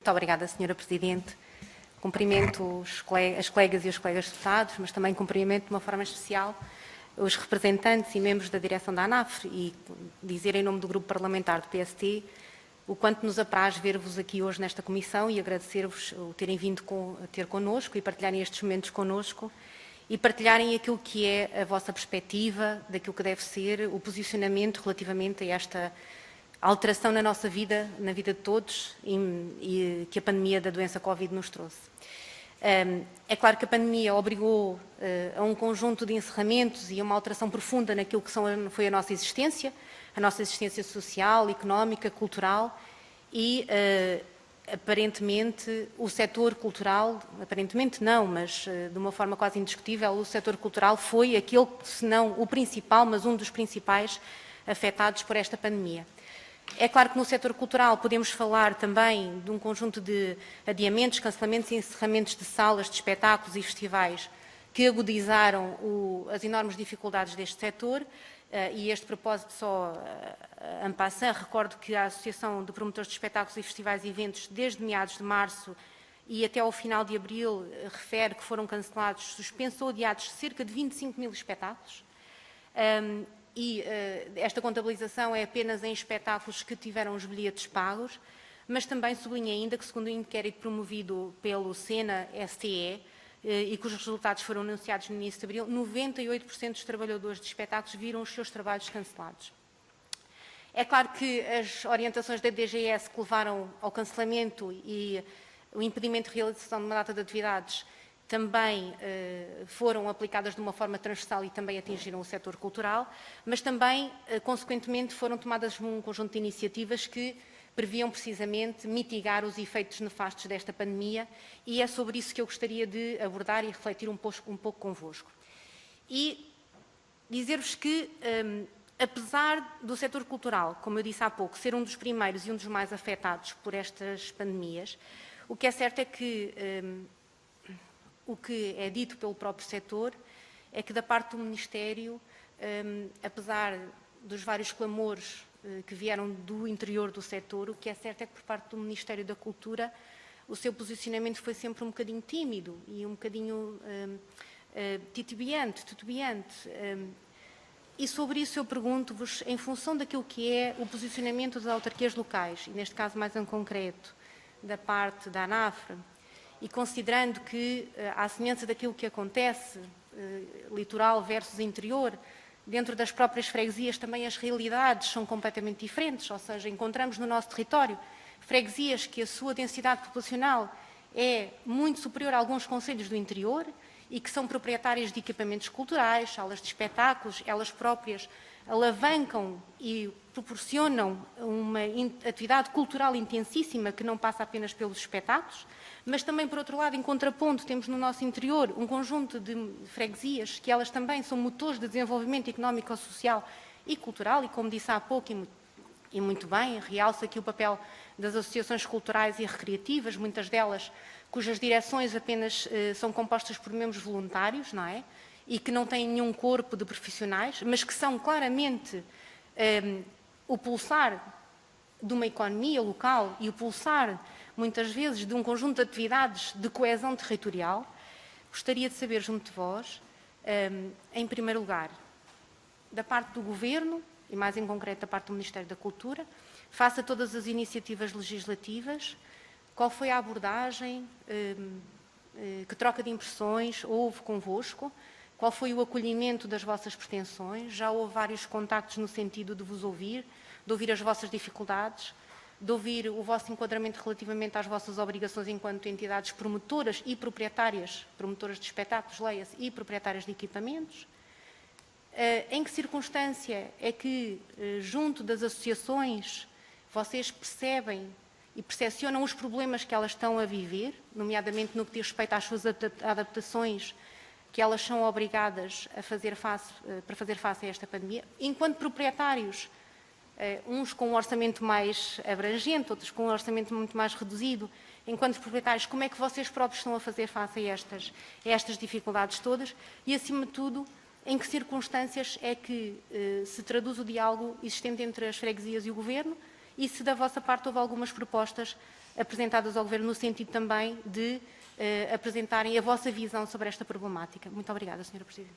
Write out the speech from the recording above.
Muito obrigada, Sra. Presidente. Cumprimento as colegas e os colegas deputados, mas também cumprimento de uma forma especial os representantes e membros da direção da ANAF e dizer em nome do grupo parlamentar do PST o quanto nos apraz ver-vos aqui hoje nesta comissão e agradecer-vos o terem vindo ter connosco e partilharem estes momentos connosco e partilharem aquilo que é a vossa perspectiva, daquilo que deve ser o posicionamento relativamente a esta alteração na nossa vida, na vida de todos e que a pandemia da doença Covid nos trouxe. É claro que a pandemia obrigou a um conjunto de encerramentos e a uma alteração profunda naquilo que foi a nossa existência social, económica, cultural e, aparentemente, o setor cultural, aparentemente não, mas de uma forma quase indiscutível, o setor cultural foi aquele, se não o principal, mas um dos principais afetados por esta pandemia. É claro que no setor cultural podemos falar também de um conjunto de adiamentos, cancelamentos e encerramentos de salas, de espetáculos e festivais que agudizaram as enormes dificuldades deste setor e este propósito só en passant, recordo que a Associação de Promotores de Espetáculos e Festivais e Eventos, desde meados de março e até ao final de abril, refere que foram cancelados, suspensos ou adiados cerca de 25 mil espetáculos. Esta contabilização é apenas em espetáculos que tiveram os bilhetes pagos, mas também sublinha ainda que, segundo o inquérito promovido pelo SENA-STE, e cujos resultados foram anunciados no início de abril, 98% dos trabalhadores de espetáculos viram os seus trabalhos cancelados. É claro que as orientações da DGS que levaram ao cancelamento e o impedimento de realização de uma data de atividades também foram aplicadas de uma forma transversal e também atingiram o setor cultural, mas também, consequentemente, foram tomadas um conjunto de iniciativas que previam precisamente mitigar os efeitos nefastos desta pandemia e é sobre isso que eu gostaria de abordar e refletir um pouco convosco. E dizer-vos que, apesar do setor cultural, como eu disse há pouco, ser um dos primeiros e um dos mais afetados por estas pandemias, o que é certo é que o que é dito pelo próprio setor é que, da parte do Ministério, apesar dos vários clamores que vieram do interior do setor, o que é certo é que, por parte do Ministério da Cultura, o seu posicionamento foi sempre um bocadinho tímido e um bocadinho titubeante. E sobre isso eu pergunto-vos, em função daquilo que é o posicionamento das autarquias locais, e neste caso mais em concreto da parte da ANAF, e considerando que, à semelhança daquilo que acontece, litoral versus interior, dentro das próprias freguesias também as realidades são completamente diferentes, ou seja, encontramos no nosso território freguesias que a sua densidade populacional é muito superior a alguns concelhos do interior e que são proprietárias de equipamentos culturais, salas de espetáculos, elas próprias alavancam e proporcionam uma atividade cultural intensíssima que não passa apenas pelos espetáculos, mas também, por outro lado, em contraponto, temos no nosso interior um conjunto de freguesias que elas também são motores de desenvolvimento económico, social e cultural e, como disse há pouco, e muito bem, realça aqui o papel das associações culturais e recreativas, muitas delas cujas direções apenas são compostas por membros voluntários, não é? E que não têm nenhum corpo de profissionais, mas que são claramente o pulsar de uma economia local e o pulsar, muitas vezes, de um conjunto de atividades de coesão territorial. Gostaria de saber, junto de vós, em primeiro lugar, da parte do Governo, e mais em concreto da parte do Ministério da Cultura, face a todas as iniciativas legislativas, qual foi a abordagem, que troca de impressões houve convosco, qual foi o acolhimento das vossas pretensões, já houve vários contactos no sentido de vos ouvir, de ouvir as vossas dificuldades, de ouvir o vosso enquadramento relativamente às vossas obrigações enquanto entidades promotoras e proprietárias, promotoras de espetáculos, leia-se, e proprietárias de equipamentos. Em que circunstância é que, junto das associações, vocês percebem e percepcionam os problemas que elas estão a viver, nomeadamente no que diz respeito às suas adaptações que elas são obrigadas a fazer face, para fazer face a esta pandemia, enquanto proprietários, uns com um orçamento mais abrangente, outros com um orçamento muito mais reduzido, enquanto proprietários, como é que vocês próprios estão a fazer face a estas dificuldades todas e, acima de tudo, em que circunstâncias é que se traduz o diálogo existente entre as freguesias e o Governo e se da vossa parte houve algumas propostas apresentadas ao Governo no sentido também de apresentarem a vossa visão sobre esta problemática. Muito obrigada, Sra. Presidente.